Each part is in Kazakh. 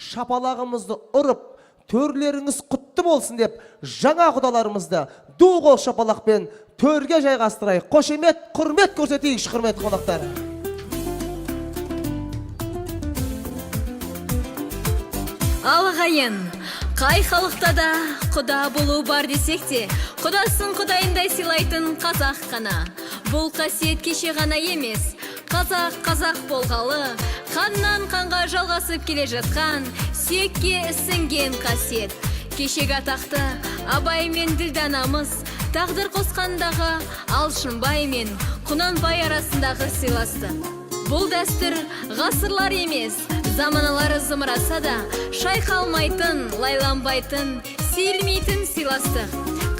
шапалағымызды ұрып, төрлеріңіз құтты болсын деп, жаңа құдаларымызды ду қол шапалақпен төрге жайғастырайық. Қошемет, құрмет көрсетейікші, құрметті қонақтар. Алғайын, қай халықта да құда болу бар десек те, құдасын құдайындай сыйлайтын қазақ қана. Бұл қасиет кеше ғана емес, қазақ болғалы, қаннан қанға жалғасып келе жатқан, сүйекке сіңген қасиет. Кешегі атақты Абай мен Ділданамыз, тағдыр қосқандағы Алшынбай мен Құнанбай арасындағы сыйласты. Бұл дәстүр ғасырлар емес, заманалары зымыраса да, шайқалмайтын, лайланбайтын, сейілмейтін сыйласты.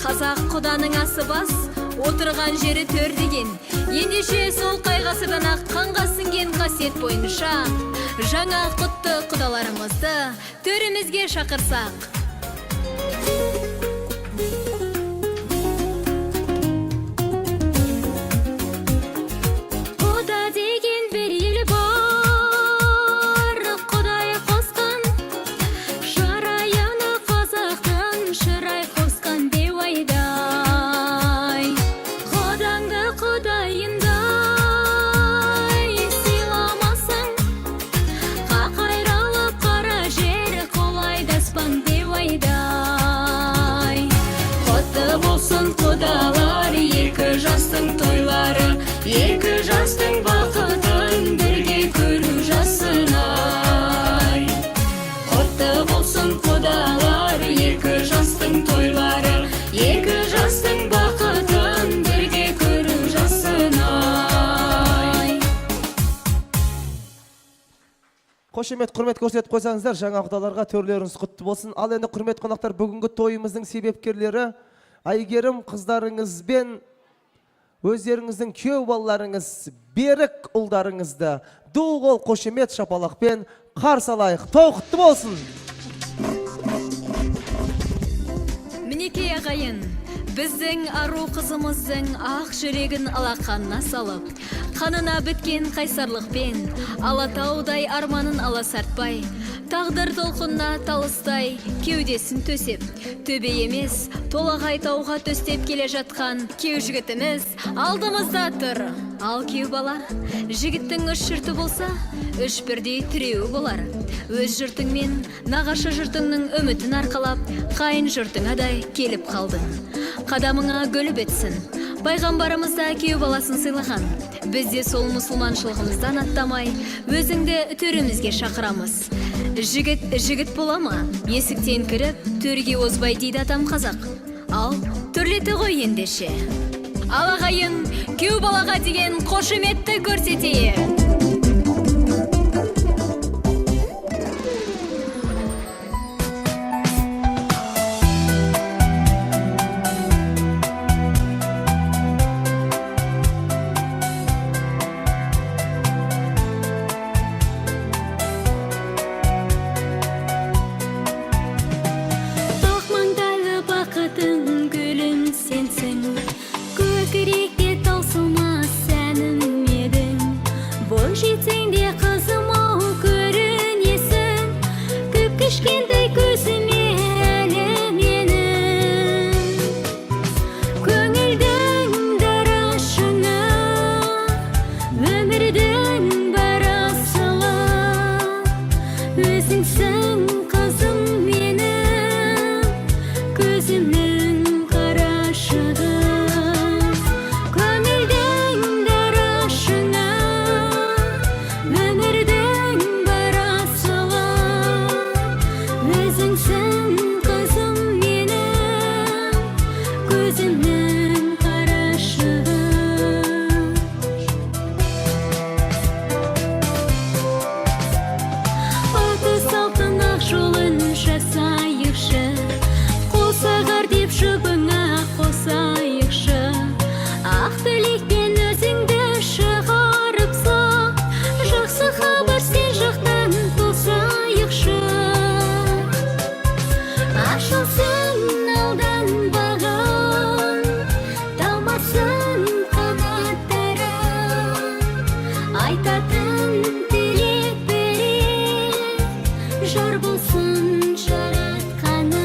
Қазақ құданың асы бас, отырған жері төр деген. Ендеше сол қай ғасырдан ақ қанға сіңген қасиет бойынша, жаңа құтты құдаларымызды төрімізге шақырсақ. Құдалар, екі жастың тойлары, екі жастың бақытын бірге көру жасынай. Құтты болсын құдалар, екі жастың тойлары, екі жастың бақытын бірге көру жасынай. Қошемет, құрмет көрсетіп қойсаңыздар, жаңа құдаларға төрлеріңіз құтты болсын. Ал енді құрмет қонақтар, бүгінгі тойымыздың себепкерлері Айгерім қыздарыңызбен өздеріңіздің күйеу балаларыңыз, берік ұлдарыңызды ду қол қошемет шапалақпен қарсы алайық. Той құтты болсын. Мінекей ағайын, біздің ару қызымыздың ақ жүрегін алақанына салып, қанына біткен қайсарлықпен, алатаудай арманын аласартпай, тағдыр толқынна талыстай кеудесін төсеп, төбе емес толағай тауға төстеп келе жатқан кеу жігітіміз алдымызда тұр. Ал кеу бала, жігіттің үш жұрты болса, үш бірдей тіреуі болар. Өз жұртың мен нағашы жұртыңның үмітін арқалап, қайын жұртыңадай келіп қалдың. Қадамыңа гүл бітсін, пайғамбарымызда кеу баласын сыйлаған. Бізде сол мұсылманшылығымыздан аттамай, өзіңді төрімізге шақырамыз. Жігіт бола ма? Есіктен кіріп, төрге озбай дейді атам қазақ. Ал төрлеті ғой ендеше. Ал ағайын, кеу балаға деген қошеметті көрсетейік. Көкіректе таусылмас сәнім едің, бұл болсын жаратқаным,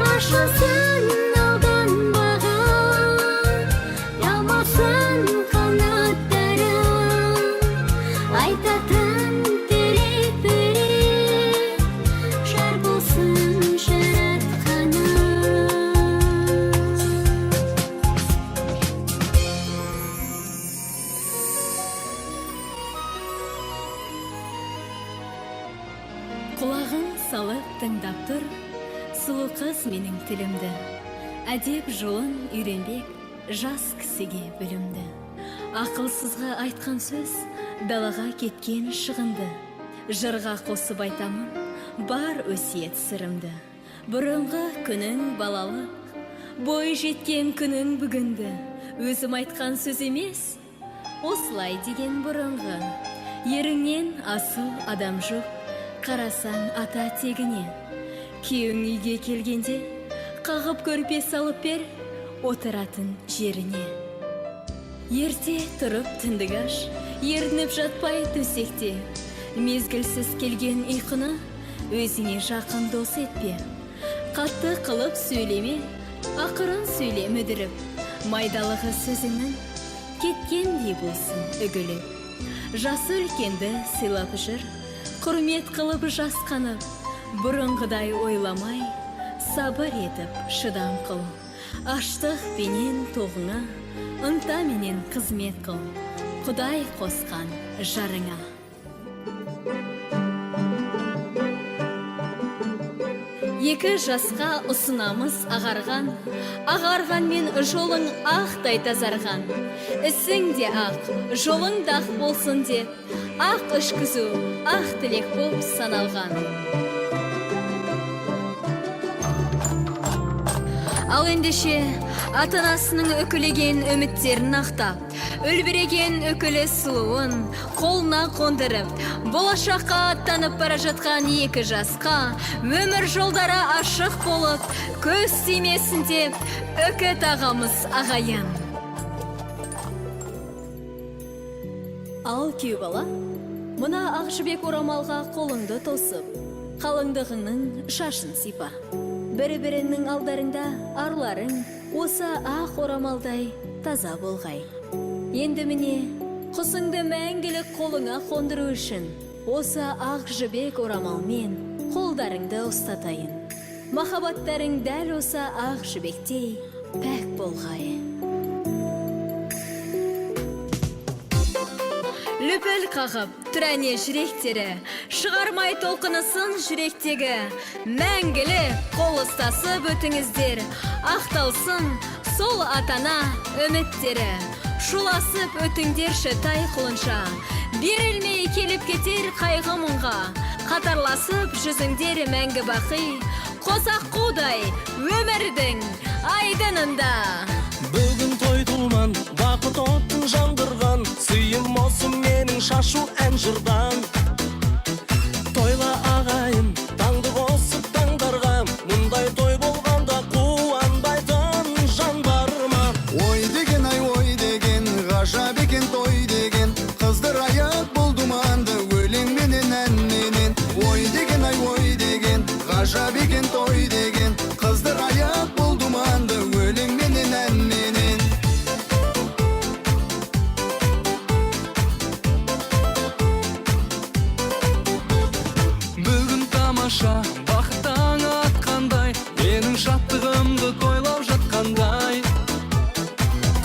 ашылсын алданбаған, талмасын қанаттарым, айтатын тілектерім, жар болсын жаратқаным. Құлағын салып тыңдап тұр, сұлу қыз менің тілімді. Әдеп жолын үйренбек жас кісіге білімді. Ақылсызға айтқан сөз далаға кеткен шығынды. Жырға қосып айтамын бар өсиет сырымды. Бұрынғы күнің балалық, бой жеткен күнің бүгінді. Өзім айтқан сөз емес, осылай деген бұрынғы. Еріңнен асыл адам жоқ, қарасаң ата тегіне. Күйеуің үйге келгенде қағып көрпе салып бер, отыратын жеріне. Ерте тұрып түндік аш, ерініп жатпай төсекте. Мезгілсіз келген ұйқыны өзіне жақын дос етпе. Қатты қылып сөйлеме, ақырын сөйле мүдіріп. Майдалығы сөзіңнің кеткендей болсын үгіліп. Жасы үлкенді сыйлап жүр, құрмет қылып жасқанып. Бұрынғыдай ойламай, сабыр етіп шыдам қыл. Аштық пенен тоғыңа, ынта менен қызмет қыл. Құдай қосқан жарыңа. Екі жасқа ұсынамыз ағарған, ағарғанмен жолың ақтай тазарған. Ісің де ақ, жолың да ақ болсын деп, ақ ішкізу, ақ тілек болып саналған. Ал ендеше ата-анасының өкілеген үміттерін ақтап, үлбіреген өкілі сұлуын қолына қондырып, болашаққа аттанып бара жатқан екі жасқа өмір жолдары ашық болып, көз тимесін деп үкіт ағамыз ағайын. Ал күйеу бала, мына ақ жібек орамалға қолыңды тосып, қалыңдығыңның шашын сипа. Бірі-бірінің алдарында арларың осы ақ орамалдай таза болғай. Енді міне, құсыңды мәңгілік қолыңа қондыру үшін осы ақ жібек орамалмен қолдарыңды ұстатайын. Махаббаттарың дәл осы ақ жібектей пәк болғай. Лүпіл қағып, түрәне жүректері, шығармай толқынысын жүректегі. Мәңгілі қол ұстасып өтіңіздер, ақталсын сол атана үміттері. Шуласып өтіңдерші тай құлынша, берілмей келіп кетер қайғы мұңға. Қатарласып жүзіңдер мәңгі бақи, қосақ қудай өмірдің айдынында. Бүгін той тұлман, бақыт оттың жандырған, сүйім осы менің шашу ән жырдан. Тойла ағайын, таңды қосып таңдарға, мұндай той болғанда қуанбайтын жан бар ма? Ой деген ай, ой деген, ғажап екен той деген, қыздырайық бұл думанды өлең менен ән менен. Ой деген ай, ой деген, ғажап екен той деген, қыздырайық бұл думанды өлең менен ән менен. Бүгін тамаша, бақыттың атқандай, менің шаттығымды тойлап жатқандай.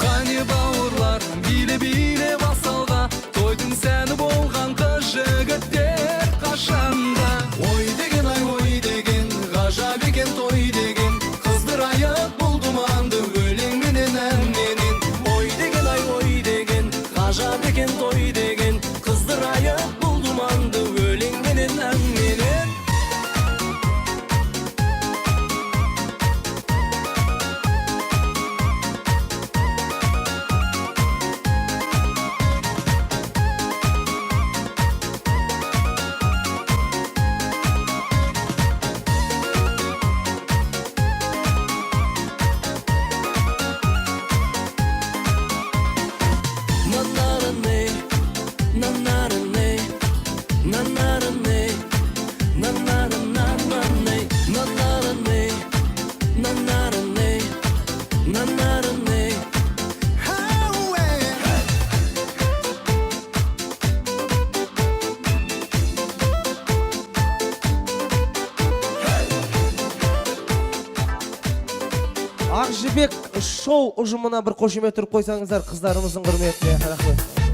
Қане бауырлар, биле-биле басалға, тойдың сәні болған қыз жігіттер қашанда. Ой деген ай, ой деген, ғажап екен той деген, қыздырайық бұл думанды өлең менен ән менен. Ой деген ай, ой деген, ғажап екен той деген, қыздырайық бұл думанды өлең менен ән менен. Ақжібек шоу ұжымына бір қошемет тұрып қойсаңыздар қыздарымыздың құрметіне. Рахмет.